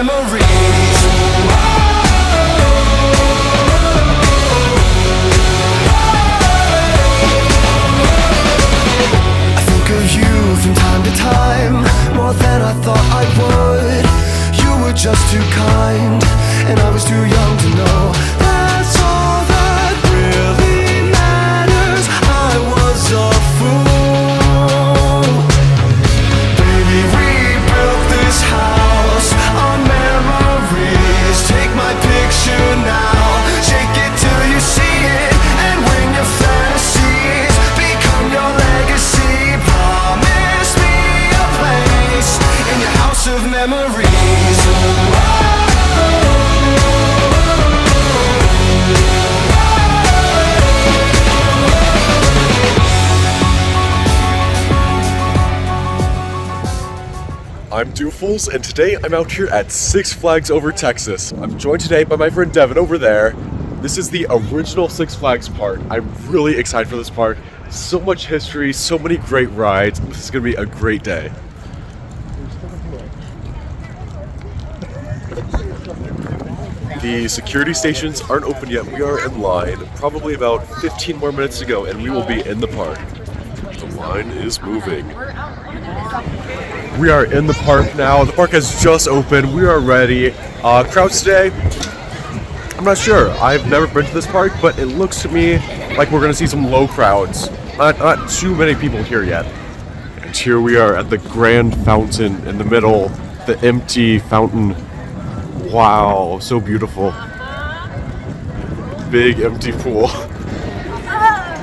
memories. I think of you from time to time, more than I thought I would. You were just too kind, and I was too young to know. That's all that really matters. I was a fool. Baby, we built this house on memories. Take my picture now, shake it till you see it, and when your fantasies become your legacy, promise me a place in your house of memories. I'm Doofles, and today I'm out here at Six Flags Over Texas. I'm joined today by my friend Devin over there. This is the original Six Flags park. I'm really excited for this park. So much history, so many great rides. This is gonna be a great day. The security stations aren't open yet. We are in line. Probably about 15 more minutes to go, and we will be in the park. The line is moving. We are in the park now. The park has just opened. We are ready. Crowds today? I'm not sure. I've never been to this park, but it looks to me like we're gonna see some low crowds. Not too many people here yet. And here we are at the grand fountain in the middle, the empty fountain. Wow, so beautiful. Big empty pool.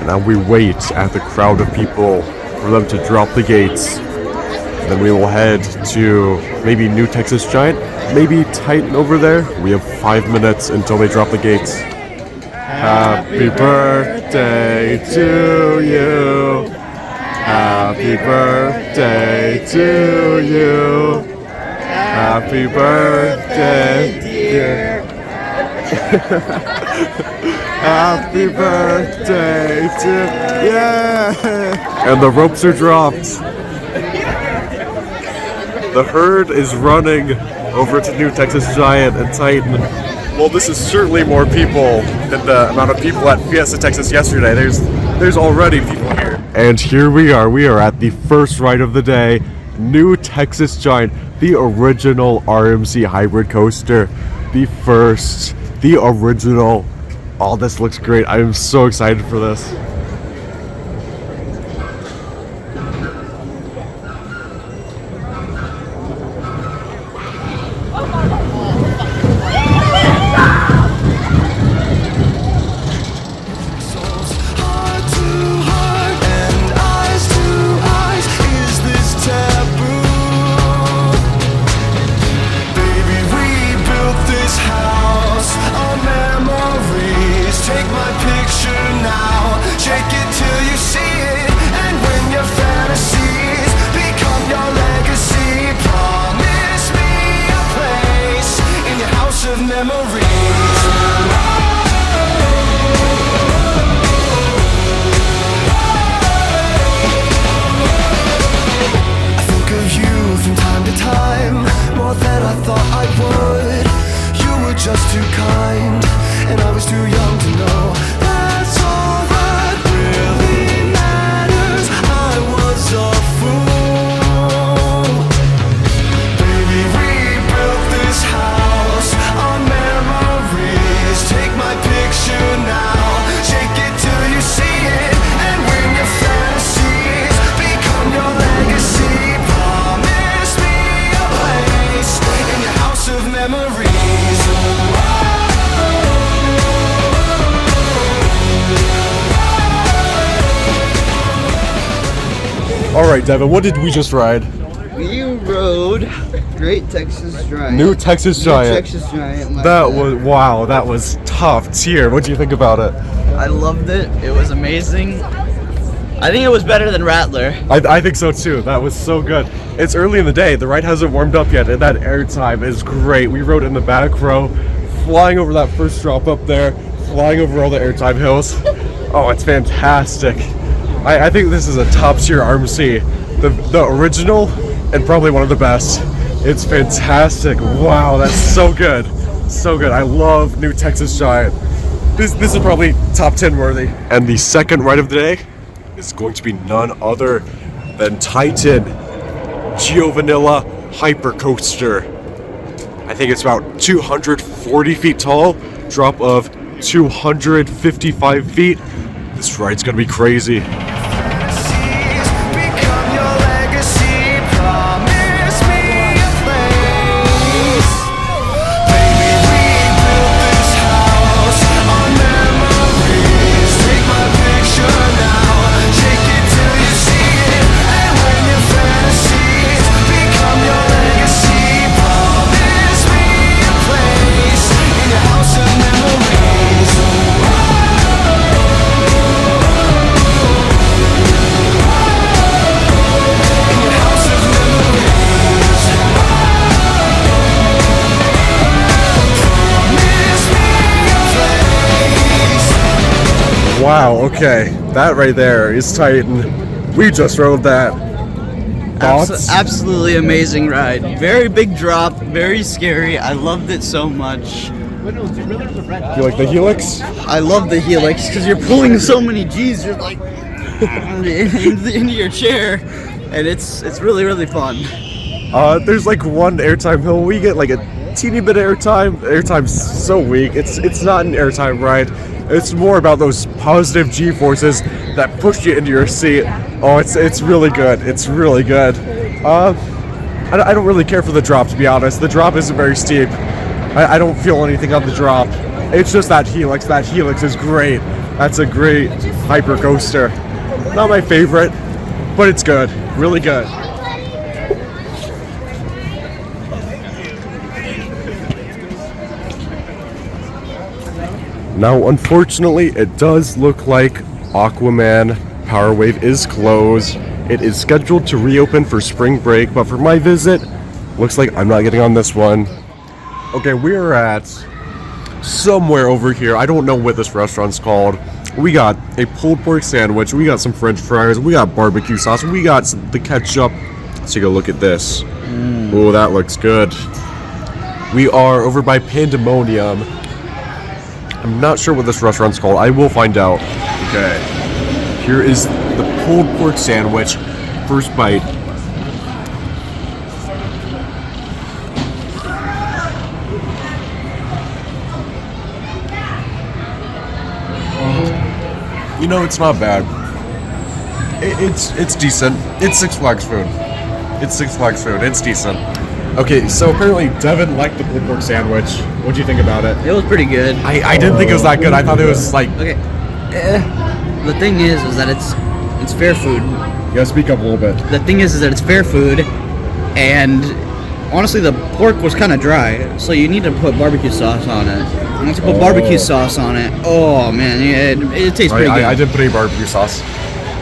Now we wait at the crowd of people for them to drop the gates. Then we will head to maybe New Texas Giant, maybe Titan over there. We have 5 minutes until they drop the gates. Happy birthday to you. Happy birthday to you. Happy birthday, dear. Happy birthday to yeah. And the ropes are dropped. The herd is running over to New Texas Giant and Titan. Well, this is certainly more people than the amount of people at Fiesta Texas yesterday. There's already people here. And here we are. We are at the first ride of the day, New Texas Giant, the original RMC hybrid coaster. The original. Oh, this looks great. I am so excited for this. Just too kind, and I was too young to know. That's all that really matters. I was a fool. Baby, we built this house on memories. Take my picture now, shake it till you see it, and when your fantasies become your legacy, promise me a place in your house of memories. Alright, Devin, what did we just ride? You rode Great Texas Giant. New Texas Giant. New Texas Giant. That was, wow, that was tough. Tier, what do you think about it? I loved it. It was amazing. I think it was better than Rattler. I think so too. That was so good. It's early in the day. The ride hasn't warmed up yet, and that airtime is great. We rode in the back row, flying over that first drop up there, flying over all the airtime hills. Oh, it's fantastic. I think this is a top tier RMC. The original, and probably one of the best. It's fantastic. Wow, that's so good. So good. I love New Texas Giant. This is probably top 10 worthy. And the second ride of the day is going to be none other than Titan Geo Vanilla Hyper Coaster. I think it's about 240 feet tall, drop of 255 feet. This ride's gonna be crazy. Fantasies become your legacy. Promise me a place. Baby, we built this house on memories. Take my picture now, shake it till you see it. And when your fantasies become your legacy, promise me a place in your house of memories. Wow, okay. That right there is Titan. We just rode that. Thoughts? Absolutely amazing ride. Very big drop, very scary. I loved it so much. You like the Helix? I love the Helix because you're pulling so many G's. You're like into your chair, and it's really really fun. There's like one airtime hill. We get like a teeny bit of airtime. Airtime's so weak. It's not an airtime ride. It's more about those positive G-forces that push you into your seat. Oh, it's really good. It's really good. I don't really care for the drop, to be honest. The drop isn't very steep. I don't feel anything on the drop. It's just that Helix. That Helix is great. That's a great hyper coaster. Not my favorite, but it's good. Really good. Now, unfortunately, it does look like Aquaman Powerwave is closed. It is scheduled to reopen for spring break, but for my visit, looks like I'm not getting on this one. Okay, we're at somewhere over here. I don't know what this restaurant's called. We got a pulled pork sandwich, we got some french fries, we got barbecue sauce, we got the ketchup. Let's take a look at this. Oh, that looks good. We are over by Pandemonium. I'm not sure what this restaurant's called. I will find out. Okay. Here is the pulled pork sandwich. First bite. You know, it's not bad. It's decent. It's Six Flags food. It's Six Flags food. It's decent. Okay, so apparently Devin liked the pulled pork sandwich. What do you think about it? It was pretty good. I didn't think it was that good. I thought it was like... Okay. The thing is that it's fair food. You gotta speak up a little bit. The thing is that it's fair food, and honestly, the pork was kind of dry, so you need to put barbecue sauce on it. Once you put barbecue sauce on it, oh man, it tastes pretty good. I didn't put any barbecue sauce.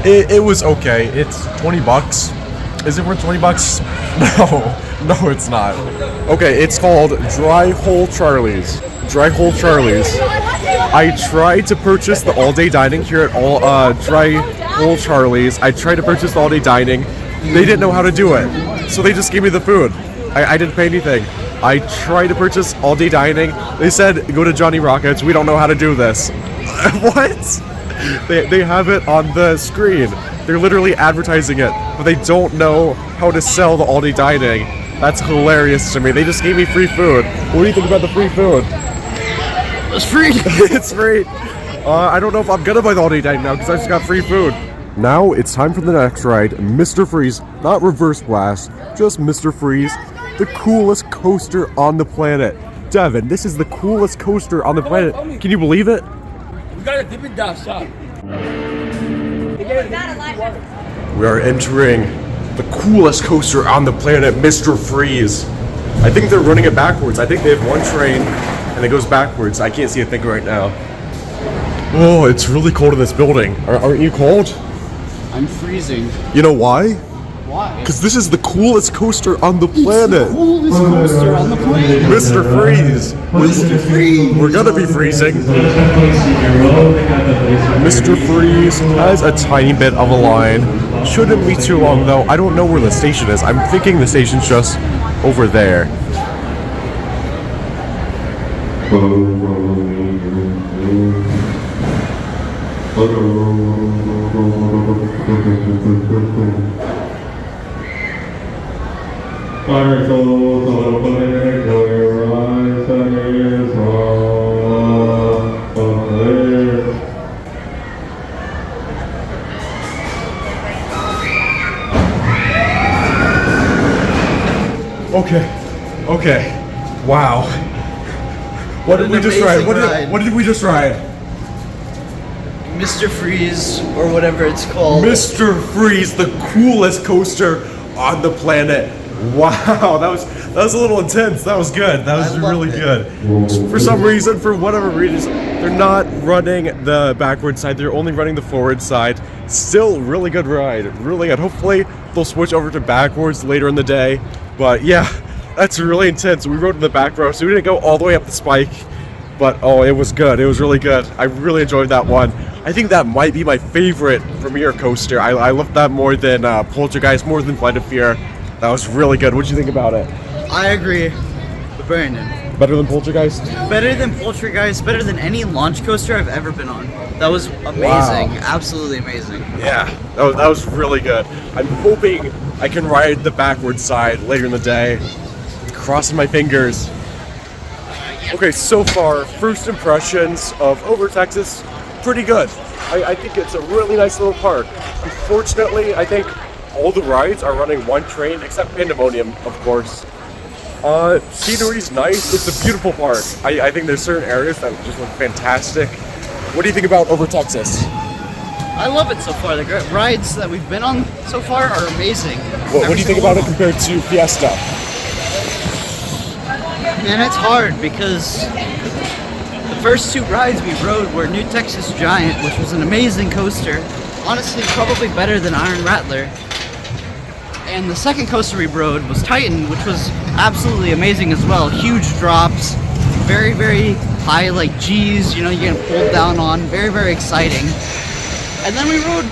It was okay. It's $20. Is it worth $20? No, it's not. Okay, it's called Dry Hole Charlie's. Dry Hole Charlie's. I tried to purchase the all-day dining here at Dry Hole Charlie's. I tried to purchase the all-day dining. They didn't know how to do it, so they just gave me the food. I didn't pay anything. I tried to purchase all-day dining. They said, go to Johnny Rockets. We don't know how to do this. What? They have it on the screen. They're literally advertising it, but they don't know how to sell the all-day dining. That's hilarious to me. They just gave me free food. What do you think about the free food? It's free. It's free. I don't know if I'm gonna buy the all-day dining now because I just got free food. Now it's time for the next ride, Mr. Freeze. Not Reverse Blast, just Mr. Freeze, the coolest coaster on the planet. Devin, this is the coolest coaster on the planet. Can you believe it? We gotta dip it down, stop. We are entering the coolest coaster on the planet, Mr. Freeze. I think they're running it backwards. I think they have one train and it goes backwards. I can't see a thing right now. Oh, it's really cold in this building. Aren't you cold? I'm freezing. You know why? Why? Because this is the coolest coaster on the planet. Coolest coaster on the planet. Mr. Freeze. Mr. Freeze. We're gonna be freezing. Mr. Freeze has a tiny bit of a line. Shouldn't be too long though. I don't know where the station is. I'm thinking the station's just over there. Okay. Wow. What did we just ride? What did we just ride? Mr. Freeze, or whatever it's called. Mr. Freeze, the coolest coaster on the planet. Wow, that was a little intense. That was good. That was really good. For some reason, for whatever reason, they're not running the backward side. They're only running the forward side. Still, really good ride. Really good. Hopefully, they'll switch over to backwards later in the day. But yeah, that's really intense. We rode in the back row, so we didn't go all the way up the spike. But oh, it was good. It was really good. I really enjoyed that one. I think that might be my favorite Premier coaster. I loved that more than Poltergeist, more than Flight of Fear. That was really good. What'd you think about it? I agree with Brandon. Better than Poltergeist? Better than Poltergeist, better than any launch coaster I've ever been on. That was amazing. Wow. Absolutely amazing. Yeah, that was really good. I'm hoping I can ride the backward side later in the day. Crossing my fingers. Okay, so far, first impressions of Over Texas, pretty good. I think it's a really nice little park. Unfortunately, I think all the rides are running one train, except Pandemonium, of course. Scenery's nice. It's a beautiful park. I think there's certain areas that just look fantastic. What do you think about Over Texas? I love it so far. The rides that we've been on so far are amazing. What do you think about it compared to Fiesta? Man, it's hard because the first two rides we rode were New Texas Giant, which was an amazing coaster. Honestly, probably better than Iron Rattler. And the second coaster we rode was Titan, which was absolutely amazing as well. Huge drops, very, very high, like G's, you know, you're getting pulled down on. Very, very exciting. And then we rode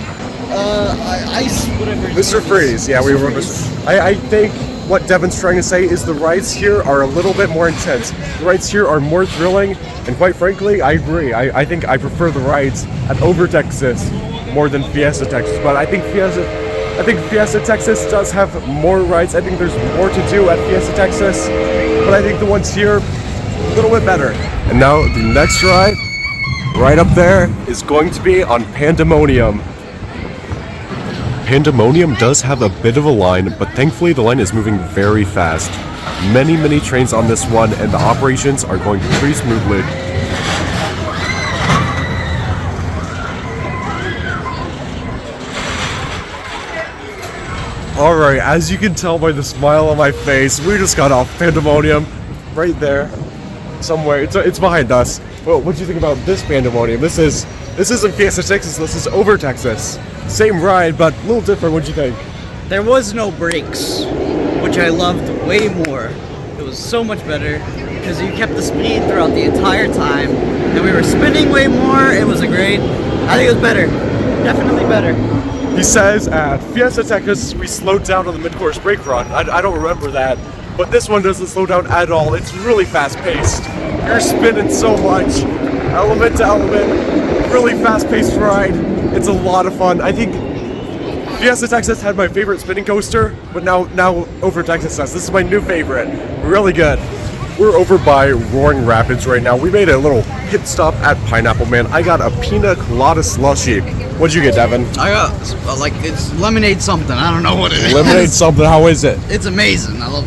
Ice, whatever. Mr. Freeze, yeah, we rode Mr. I think what Devin's trying to say is the rides here are a little bit more intense. The rides here are more thrilling, and quite frankly, I agree. I think I prefer the rides at Over Texas more than Fiesta Texas, but I think Fiesta Texas does have more rides. I think there's more to do at Fiesta Texas, but I think the ones here a little bit better. And now the next ride, right up there, is going to be on Pandemonium. Pandemonium does have a bit of a line, but thankfully the line is moving very fast. Many trains on this one, and the operations are going pretty smoothly. Alright, as you can tell by the smile on my face, we just got off Pandemonium right there somewhere. It's behind us. Well, what do you think about this Pandemonium? This isn't Fiesta Texas, this is Over Texas. Same ride, but a little different. What'd you think? There was no brakes, which I loved way more. It was so much better because you kept the speed throughout the entire time, and we were spinning way more. It was great. I think it was better. Definitely better. He says at Fiesta Texas we slowed down on the mid-course brake run. I don't remember that, but this one doesn't slow down at all. It's really fast-paced. You're spinning so much, element to element. Really fast-paced ride. It's a lot of fun. I think Fiesta Texas had my favorite spinning coaster, but now Over Texas does. This is my new favorite. Really good. We're over by Roaring Rapids right now. We made a little pit stop at Pineapple Man. I got a pina colada slushie. What'd you get, Devin? I got it's lemonade something. I don't know what it is. Lemonade something. How is it? It's amazing. I love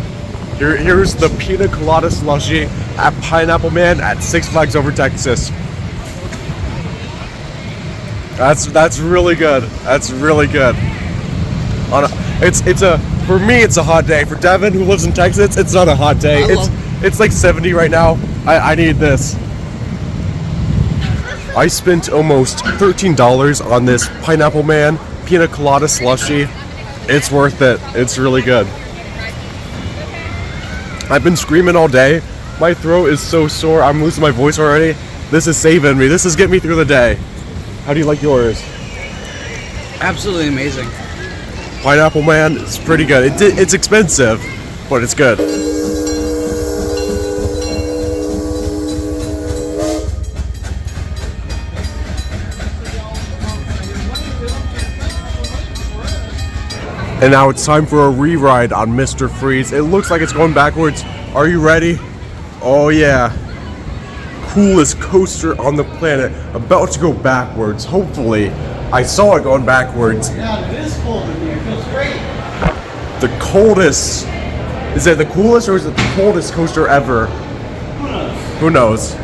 it. Here's the pina colada slushie at Pineapple Man at Six Flags Over Texas. That's really good. That's really good. For me it's a hot day. For Devin, who lives in Texas, it's not a hot day. It's like 70 right now. I need this. I spent almost $13 on this Pineapple Man pina colada slushie. It's worth it. It's really good. I've been screaming all day. My throat is so sore. I'm losing my voice already. This is saving me. This is getting me through the day. How do you like yours? Absolutely amazing. Pineapple Man is pretty good. It's expensive, but it's good. And now it's time for a re-ride on Mr. Freeze. It looks like it's going backwards. Are you ready? Oh yeah. Coolest coaster on the planet. About to go backwards. Hopefully. I saw it going backwards. Yeah, it is cold in here. It feels great. The coldest. Is it the coolest or is it the coldest coaster ever? Who knows?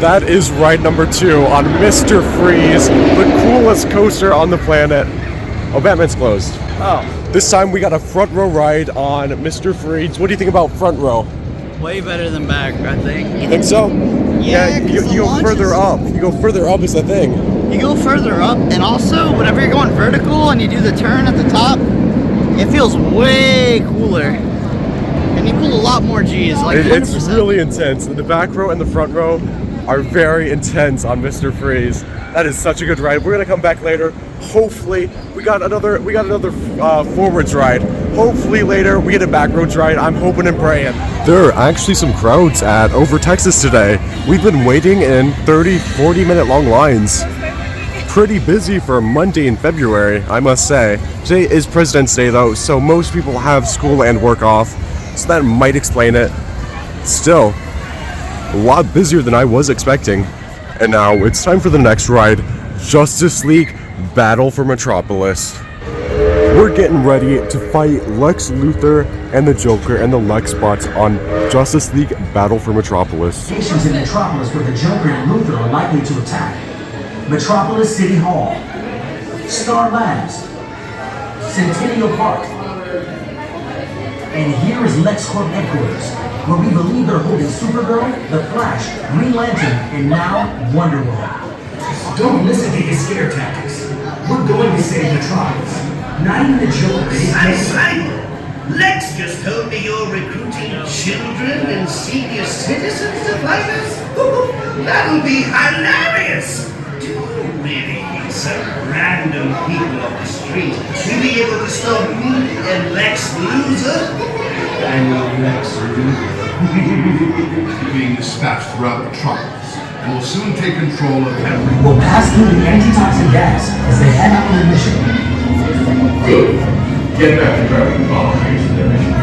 That is ride number 2 on Mr. Freeze, the coolest coaster on the planet. Oh, Batman's closed. Oh, This time we got a front row ride on Mr. Freeze. What do you think about front row? way better than back, I think. You think so? Yeah, you 'cause the go launch further is- up. You go further up is the thing. You go further up, and also whenever you're going vertical and you do the turn at the top, it feels way cooler. And you pull a lot more G's, like It's 100%. really intense. The back row and the front row are very intense on Mr. Freeze. That is such a good ride. We're gonna come back later. Hopefully, we got another forwards ride. Hopefully later we get a back roads ride. I'm hoping and praying. There are actually some crowds at Over Texas today. We've been waiting in 30, 40-minute long lines. Pretty busy for Monday in February, I must say. Today is President's Day though, so most people have school and work off, so that might explain it. Still, a lot busier than I was expecting. And now it's time for the next ride, Justice League Battle for Metropolis. We're getting ready to fight Lex Luthor and the Joker and the Lex bots on Justice League Battle for Metropolis. Locations in Metropolis where the Joker and Luthor are likely to attack. Metropolis City Hall, Star Labs, Centennial Park, and here is LexCorp headquarters, where we believe they're holding Supergirl, The Flash, Green Lantern, and now Wonder Woman. Don't listen to his scare tactics. We're going to save Metropolis. Not even the Joker. Lex just told me you're recruiting children and senior citizens to fight us? That'll be hilarious! Do you really think some random people off the street will be able to stop me and Lex Luthor? I know Lex Luthor. Being dispatched throughout Metropolis, and will soon take control of every. Will pass through the antitoxin gas as they head out on a mission. Good. Get back to driving volunteers to their missions.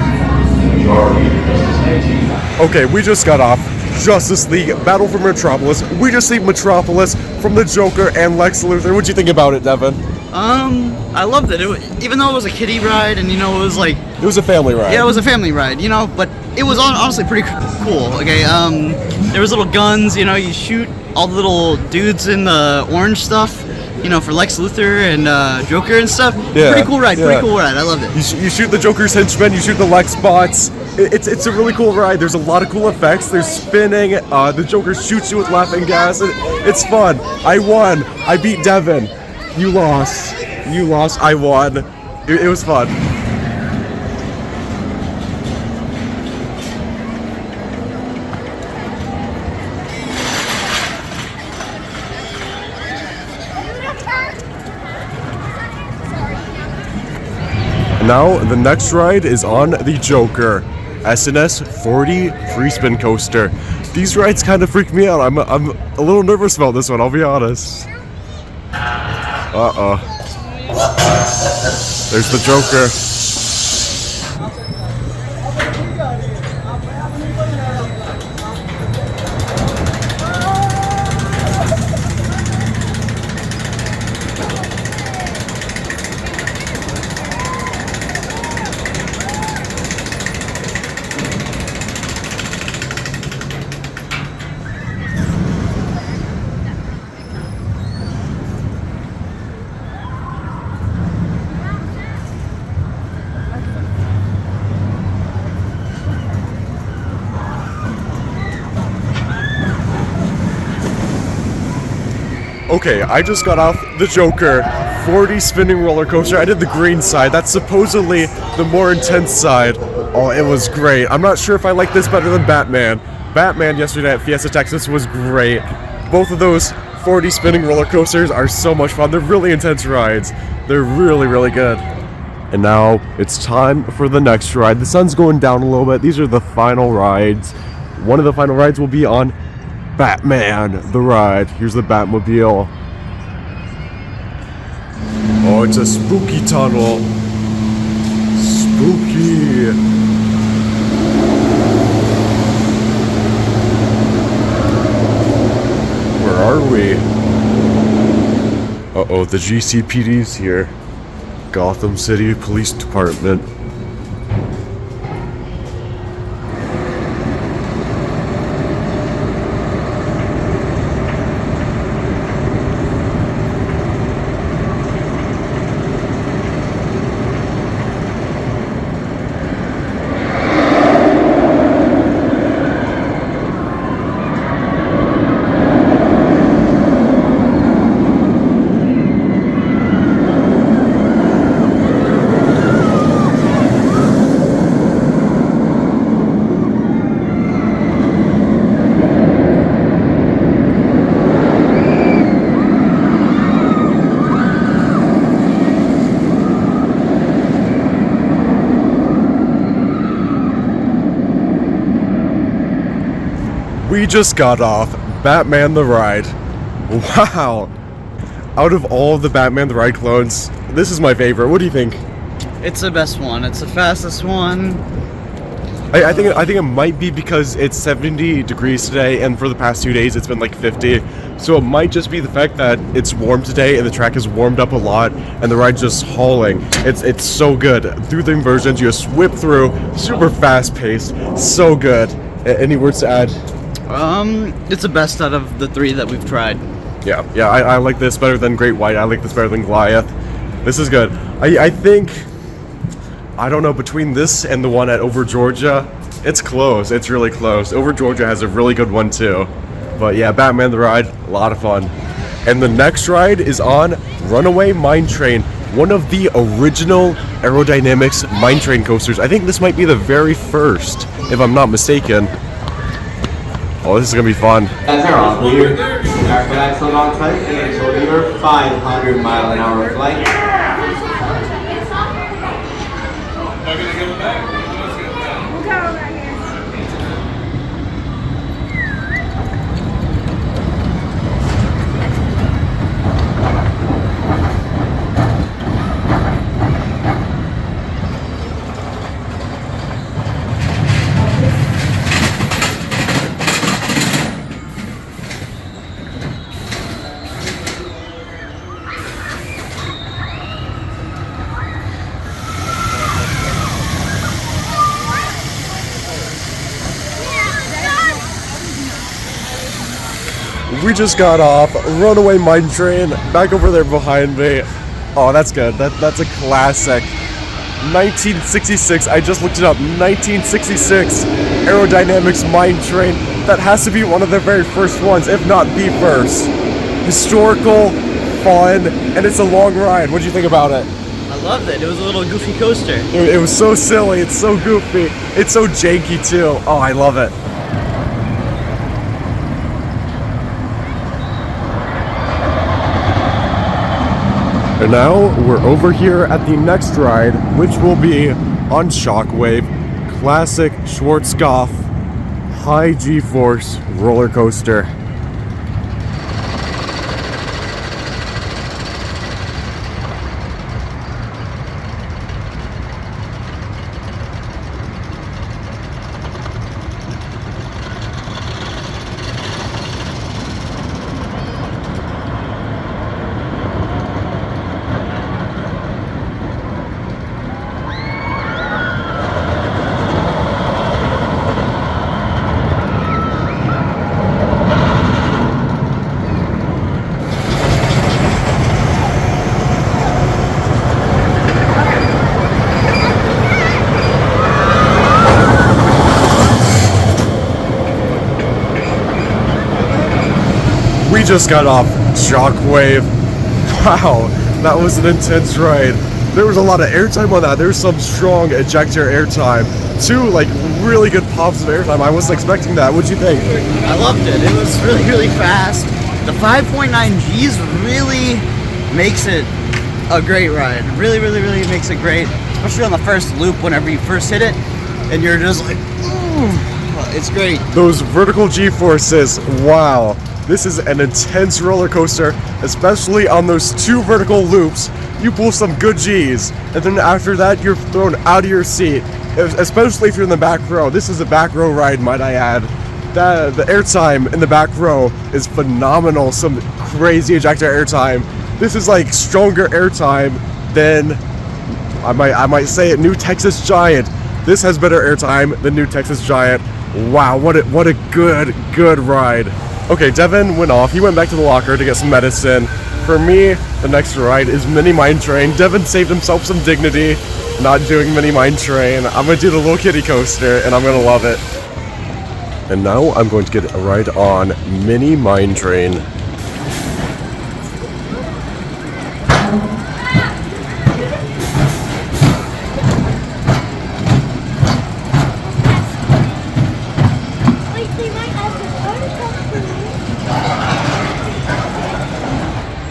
The majority of the Justice League team. Okay, we just got off Justice League Battle for Metropolis. We just saved Metropolis from the Joker and Lex Luthor. What'd you think about it, Devin? I loved it. Even though it was a kiddie ride, and it was like, It was a family ride. yeah, it was a family ride, but it was honestly pretty cool. Okay, there was little guns, you shoot all the little dudes in the orange stuff, for Lex Luthor and Joker and stuff. Yeah, Pretty cool ride, yeah. I loved it. You shoot the Joker's henchmen, you shoot the Lex bots. It's a really cool ride. There's a lot of cool effects. There's spinning. The Joker shoots you with laughing gas. It's fun. I won. I beat Devin. You lost. You lost. I won. It was fun. Now the next ride is on the Joker SNS 40 free spin coaster. These rides kind of freak me out. I'm a little nervous about this one, I'll be honest. Uh-oh. There's the Joker. Okay, I just got off the Joker 40 spinning roller coaster. I did the green side. That's supposedly the more intense side. Oh, it was great. I'm not sure if I like this better than Batman. Batman yesterday at Fiesta Texas was great. Both of those 40 spinning roller coasters are so much fun. They're really intense rides. They're really, really good. And now it's time for the next ride. The sun's going down a little bit. These are the final rides. One of the final rides will be on Batman the Ride. Here's the Batmobile. Oh, it's a spooky tunnel. Spooky. Where are we? Uh-oh, the GCPD's here. Gotham City Police Department. We just got off Batman the Ride. Wow. Out of all the Batman the Ride clones, this is my favorite. What do you think? It's the best one. It's the fastest one. I think it might be because it's 70 degrees today, and for the past 2 days it's been like 50. So it might just be the fact that it's warm today and the track is warmed up a lot, and the ride's just hauling. It's so good. Through the inversions, you just whip through, super fast paced, so good. Any words to add? It's the best out of the three that we've tried. Yeah, I like this better than Great White. I like this better than Goliath. This is good. I think, I don't know, between this and the one at Over Georgia, it's close. It's really close. Over Georgia has a really good one too. But yeah, Batman the Ride, a lot of fun. And the next ride is on Runaway Mine Train, one of the original Aerodynamics Mine Train coasters. I think this might be the very first, if I'm not mistaken. Oh, this is gonna be fun. That's our operator. Our flight hold on tight and so your 500-mile-an-hour flight. We just got off Runaway Mine Train, back over there behind me. Oh, that's good. That's a classic. 1966, I just looked it up. 1966 Aerodynamics Mine Train. That has to be one of their very first ones, if not the first. Historical, fun, and it's a long ride. What do you think about it? I loved it. It was a little goofy coaster. It was so silly. It's so goofy. It's so janky too. Oh, I love it. And now we're over here at the next ride, which will be on Shockwave, classic Schwarzkopf high G-force roller coaster. We just got off Shockwave. Wow, that was an intense ride. There was a lot of airtime on that. There's some strong ejector airtime. 2 like really good pops of airtime. I wasn't expecting that. What'd you think? I loved it. It was really, really fast. The 5.9 Gs really makes it a great ride. Really, really, really makes it great. Especially on the first loop whenever you first hit it. And you're just like, ooh, it's great. Those vertical G-forces, wow. This is an intense roller coaster, especially on those 2 vertical loops. You pull some good G's, and then after that, you're thrown out of your seat, especially if you're in the back row. This is a back row ride, might I add. The airtime in the back row is phenomenal. Some crazy ejector airtime. This is like stronger airtime than, I might say it, New Texas Giant. This has better airtime than New Texas Giant. Wow, what a good ride. Okay, Devin went off. He went back to the locker to get some medicine. For me, the next ride is Mini Mine Train. Devin saved himself some dignity not doing Mini Mine Train. I'm gonna do the little kiddie coaster and I'm gonna love it. And now I'm going to get a ride on Mini Mine Train.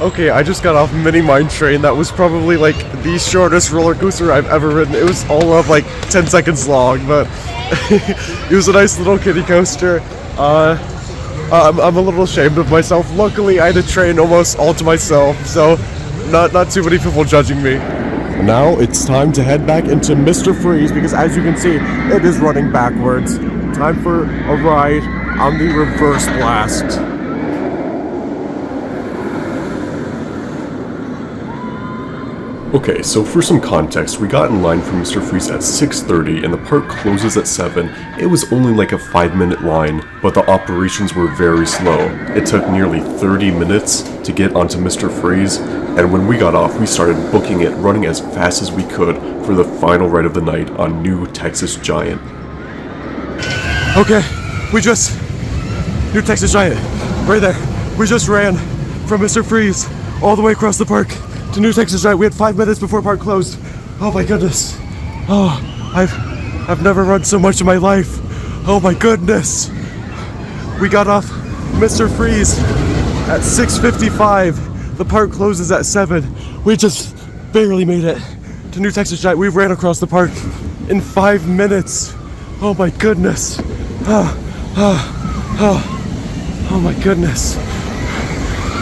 Okay, I just got off Mini Mine Train. That was probably like the shortest roller coaster I've ever ridden. It was all of like 10 seconds long, but it was a nice little kiddie coaster. I'm a little ashamed of myself. Luckily, I had the train almost all to myself, so not too many people judging me. Now it's time to head back into Mr. Freeze because as you can see, it is running backwards. Time for a ride on the Reverse Blast. Okay, so for some context, we got in line for Mr. Freeze at 6:30 and the park closes at 7. It was only like a 5-minute line, but the operations were very slow. It took nearly 30 minutes to get onto Mr. Freeze, and when we got off, we started booking it, running as fast as we could for the final ride of the night on New Texas Giant. Okay, New Texas Giant, right there. We just ran from Mr. Freeze all the way across the park to New Texas Giant. We had 5 minutes before park closed. Oh my goodness. Oh, I've never run so much in my life. Oh my goodness. We got off Mr. Freeze at 6:55. The park closes at 7. We just barely made it to New Texas Giant. We ran across the park in 5 minutes. Oh my goodness. Oh my goodness.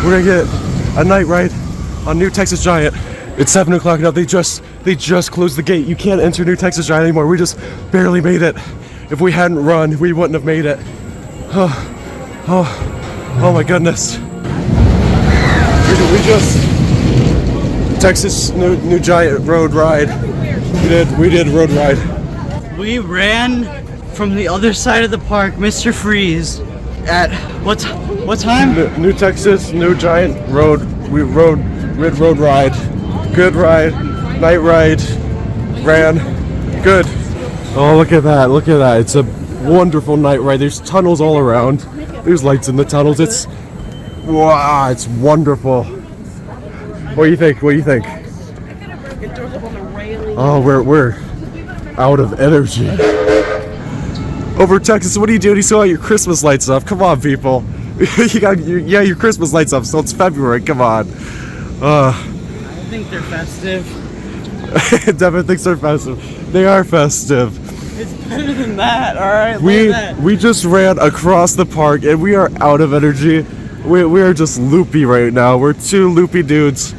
We're gonna get a night ride on New Texas Giant. It's 7 o'clock now. They just closed the gate. You can't enter New Texas Giant anymore. We just barely made it. If we hadn't run, we wouldn't have made it. Oh my goodness. We just Texas New Giant road ride. We did road ride. We ran from the other side of the park, Mr. Freeze, at what time? New Texas New Giant road. We rode road ride. Good ride. Night ride. Ran. Good. Oh, look at that. Look at that. It's a wonderful night ride. There's tunnels all around. There's lights in the tunnels. It's wonderful. What do you think? Oh, we're out of energy. Over Texas, what are you doing? You still got your Christmas lights up. Come on, people. You got your Christmas lights up, so it's February. Come on. I think they're festive. Devin thinks they're festive. They are festive. It's better than that, alright? We just ran across the park and we are out of energy. We are just loopy right now. We're two loopy dudes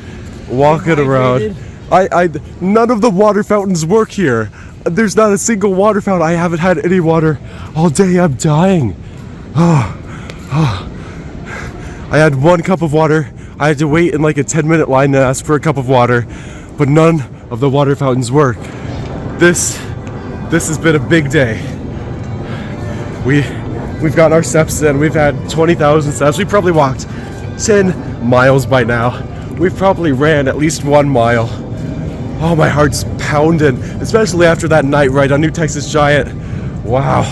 walking around. None of the water fountains work here. There's not a single water fountain. I haven't had any water all day. I'm dying. I had 1 cup of water. I had to wait in like a 10-minute line to ask for a cup of water, but none of the water fountains work. This has been a big day. We've gotten our steps in. We've had 20,000 steps. We probably walked 10 miles by now. We've probably ran at least 1 mile. Oh, my heart's pounding, especially after that night ride on New Texas Giant. Wow.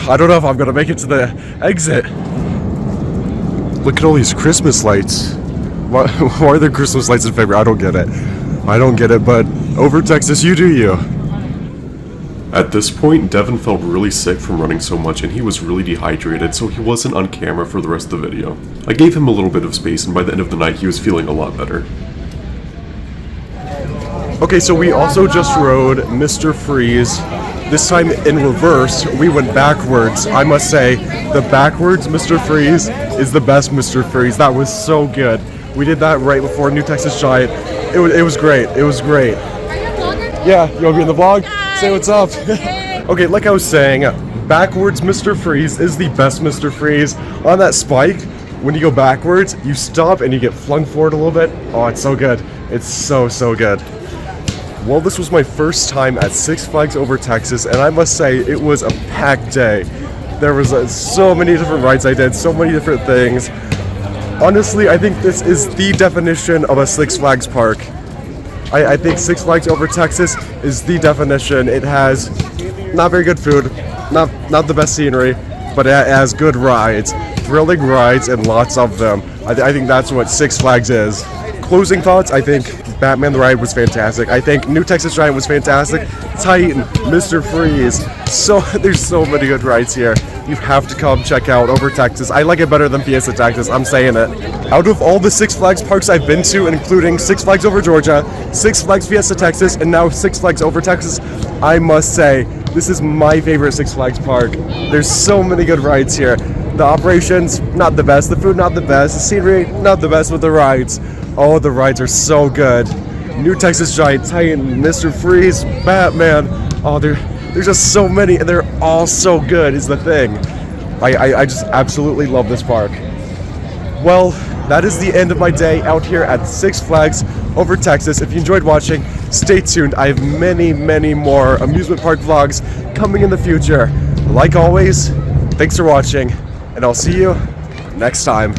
I don't know if I'm gonna make it to the exit. Look at all these Christmas lights. Why are there Christmas lights in February? I don't get it. I don't get it, but over Texas, you do you. At this point, Devin felt really sick from running so much and he was really dehydrated, so he wasn't on camera for the rest of the video. I gave him a little bit of space and by the end of the night he was feeling a lot better. Okay, so we also just rode Mr. Freeze. This time in reverse, we went backwards. I must say, the backwards Mr. Freeze is the best Mr. Freeze. That was so good. We did that right before New Texas Giant. It was great. It was great. Are you a vlogger? Yeah, you wanna be in the vlog? Say what's up. Okay, like I was saying, backwards Mr. Freeze is the best Mr. Freeze. On that spike, when you go backwards, you stop and you get flung forward a little bit. Oh, it's so good. It's so good. Well, this was my first time at Six Flags Over Texas, and I must say, it was a packed day. There was so many different rides I did, so many different things. Honestly, I think this is the definition of a Six Flags park. I think Six Flags Over Texas is the definition. It has not very good food, not the best scenery, but it has good rides, thrilling rides, and lots of them. I think that's what Six Flags is. Closing thoughts, I think Batman the Ride was fantastic. I think New Texas Giant was fantastic. Titan, Mr. Freeze. There's so many good rides here. You have to come check out Over Texas. I like it better than Fiesta Texas, I'm saying it. Out of all the Six Flags parks I've been to, including Six Flags Over Georgia, Six Flags Fiesta Texas, and now Six Flags Over Texas, I must say, this is my favorite Six Flags park. There's so many good rides here. The operations, not the best. The food, not the best. The scenery, not the best, but the rides. Oh, the rides are so good. New Texas Giant, Titan, Mr. Freeze, Batman. Oh, there's just so many, and they're all so good is the thing. I just absolutely love this park. Well, that is the end of my day out here at Six Flags Over Texas. If you enjoyed watching, stay tuned. I have many more amusement park vlogs coming in the future. Like always, thanks for watching, and I'll see you next time.